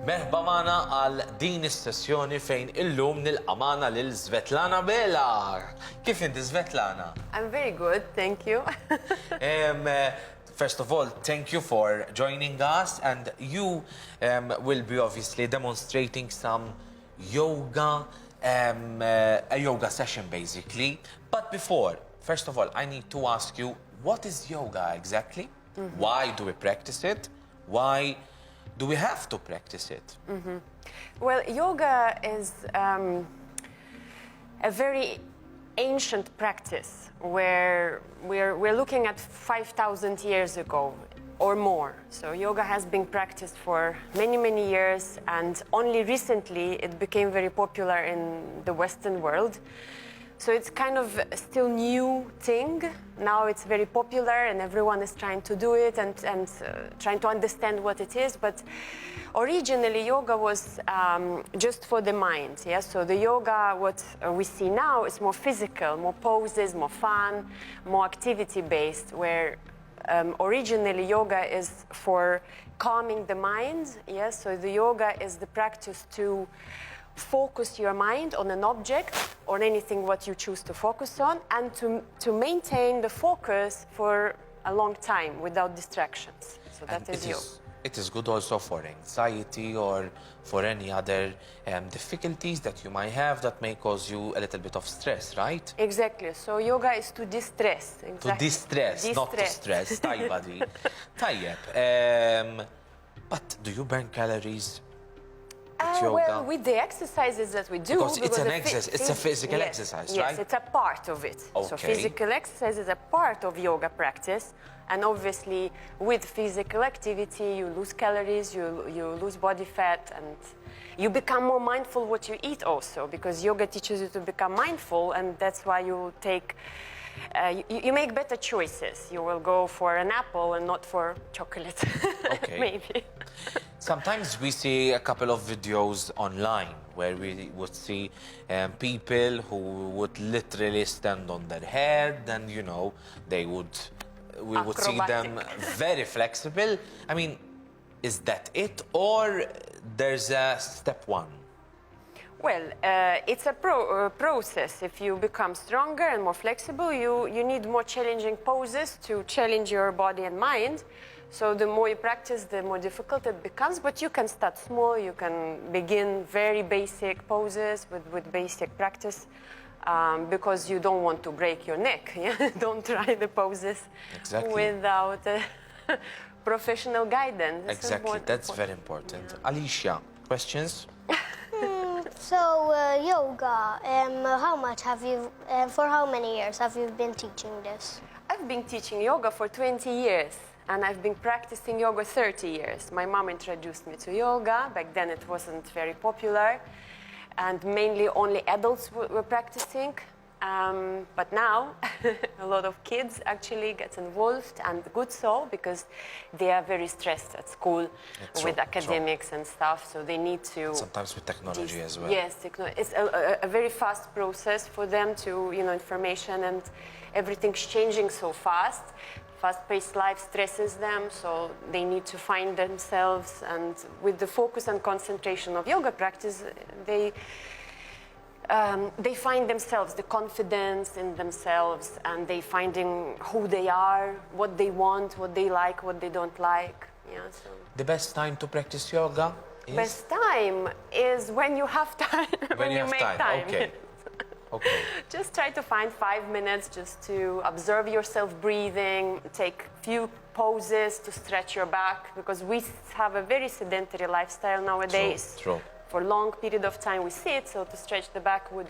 Merħba magħna għal din is-sessjoni fejn illum nilqa' lil Svetlana Bela. Kif inti Svetlana? I'm very good, thank you. First of all, thank you for joining us, and you will be obviously demonstrating some yoga, a yoga session basically. But before, first of all, I need to ask you, what is yoga exactly? Why do we practice it? Why do we have to practice it? Well, yoga is a very ancient practice where we're looking at 5,000 years ago or more. So yoga has been practiced for many, many years, and only recently it became very popular in the Western world. So it's kind of still new thing. Now it's very popular and everyone is trying to do it and trying to understand what it is. But originally yoga was just for the mind. Yeah? So the yoga, what we see now is more physical, more poses, more fun, more activity-based, where originally yoga is for calming the mind. Yeah? So the yoga is the practice to focus your mind on an object or anything what you choose to focus on, and to maintain the focus for a long time without distractions. So that is yoga. It is good also for anxiety or for any other difficulties that you might have that may cause you a little bit of stress, right? Exactly. So yoga is to distress. Exactly. To distress, not to stress. Tajba. Tayyeb. But do you burn calories? Well, with the exercises that we do, because it's an exercise, it's a physical exercise, right? Yes, it's a part of it. Okay. So physical exercise is a part of yoga practice, and obviously with physical activity you lose calories, you lose body fat, and you become more mindful what you eat also, because yoga teaches you to become mindful, and that's why you take you make better choices. You will go for an apple and not for chocolate. Okay. Maybe. Sometimes we see a couple of videos online where we would see people who would literally stand on their head, and you know, we would see them very flexible. I mean, is that it, or there's a step one? Well, it's a process. If you become stronger and more flexible, you need more challenging poses to challenge your body and mind. So the more you practice, the more difficult it becomes. But you can start small. You can begin very basic poses with basic practice, because you don't want to break your neck. Yeah? Don't try the poses without professional guidance. Exactly, that's very important. Yeah. Alicia, questions? So yoga, how much have you, for how many years have you been teaching this? I've been teaching yoga for 20 years, and I've been practicing yoga 30 years. My mom introduced me to yoga. Back then it wasn't very popular, and mainly only adults were practicing. But now a lot of kids actually get involved, and good so, because they are very stressed at school with academics and stuff, so they need to... Sometimes with technology as well. Yes, it's a very fast process for them to, you know, information, and everything's changing so fast. Fast-paced life stresses them, so they need to find themselves, and with the focus and concentration of yoga practice, they find themselves, the confidence in themselves, and they finding who they are, what they want, what they like, what they don't like. Yeah, so. The best time to practice yoga is? Best time is when you have time, when you make time. Okay. Okay. Just try to find 5 minutes just to observe yourself breathing, take few poses to stretch your back, because we have a very sedentary lifestyle nowadays. True. For a long period of time we sit, so to stretch the back would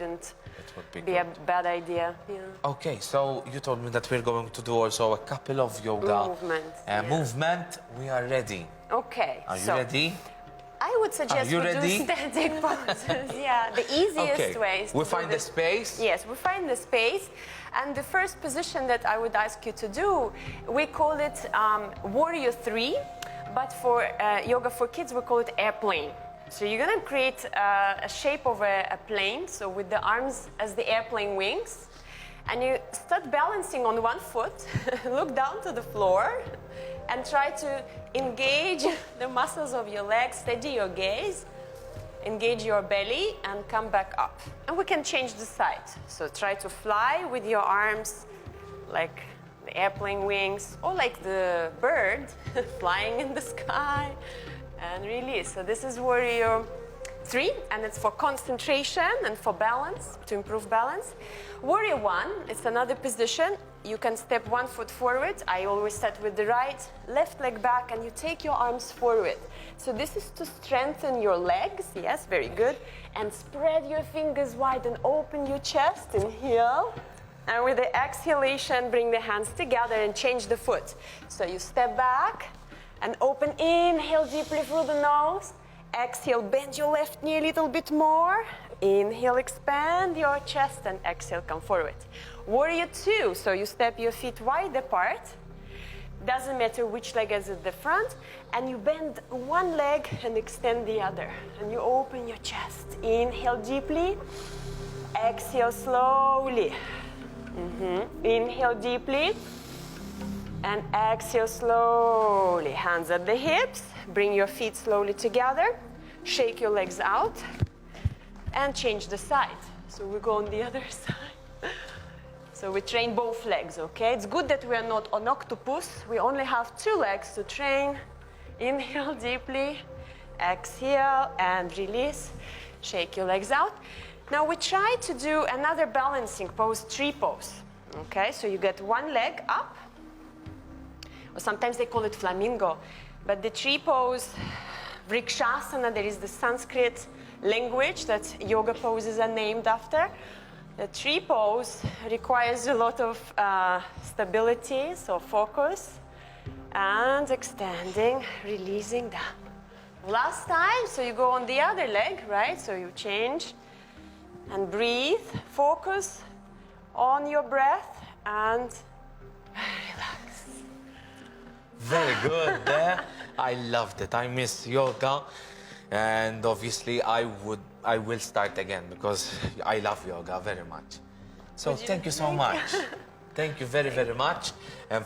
be a bad idea. Yeah. Okay, so you told me that we're going to do also a couple of yoga movement. We are ready. Okay. Are you ready? I would suggest we do static poses. Yeah, the easiest way is we find the space? Yes, we find the space. And the first position that I would ask you to do, we call it Warrior 3, but for yoga for kids we call it airplane. So you're going to create a shape of a plane, so with the arms as the airplane wings, and you start balancing on one foot, look down to the floor, and try to engage the muscles of your legs, steady your gaze, engage your belly, and come back up. And we can change the side. So try to fly with your arms like the airplane wings, or like the bird flying in the sky, and release. So this is warrior 3, and it's for concentration and for balance, to improve balance. Warrior 1, it's another position. You can step 1 foot forward. I always start with the right, left leg back, and you take your arms forward. So this is to strengthen your legs, yes, very good. And spread your fingers wide and open your chest, inhale. And with the exhalation, bring the hands together and change the foot. So you step back and open, inhale deeply through the nose. Exhale, bend your left knee a little bit more. Inhale, expand your chest, and exhale, come forward. Warrior 2, so you step your feet wide apart. Doesn't matter which leg is at the front. And you bend one leg and extend the other. And you open your chest. Inhale deeply. Exhale slowly. Inhale deeply. And exhale slowly. Hands at the hips. Bring your feet slowly together. Shake your legs out. And change the side. So we go on the other side. So we train both legs, okay? It's good that we are not an octopus. We only have 2 legs to train. Inhale deeply. Exhale and release. Shake your legs out. Now we try to do another balancing pose, tree pose. Okay, so you get one leg up. Or sometimes they call it flamingo. But the tree pose, Vrikshasana, there is the Sanskrit language that yoga poses are named after. The tree pose requires a lot of stability, so focus, and extending, releasing down. Last time, so you go on the other leg, right? So you change and breathe, focus on your breath, and relax. Very good there. I loved it. I miss yoga. And obviously, I will start again because I love yoga very much. So thank you so much. Thank you very, very much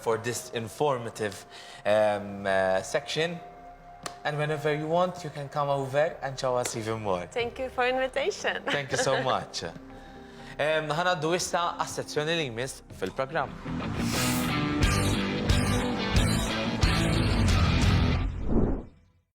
for this informative section. And whenever you want, you can come over and show us even more. Thank you for invitation. Thank you so much. ħanaddu issa għas-sezzjoni li jmiss fil-programm.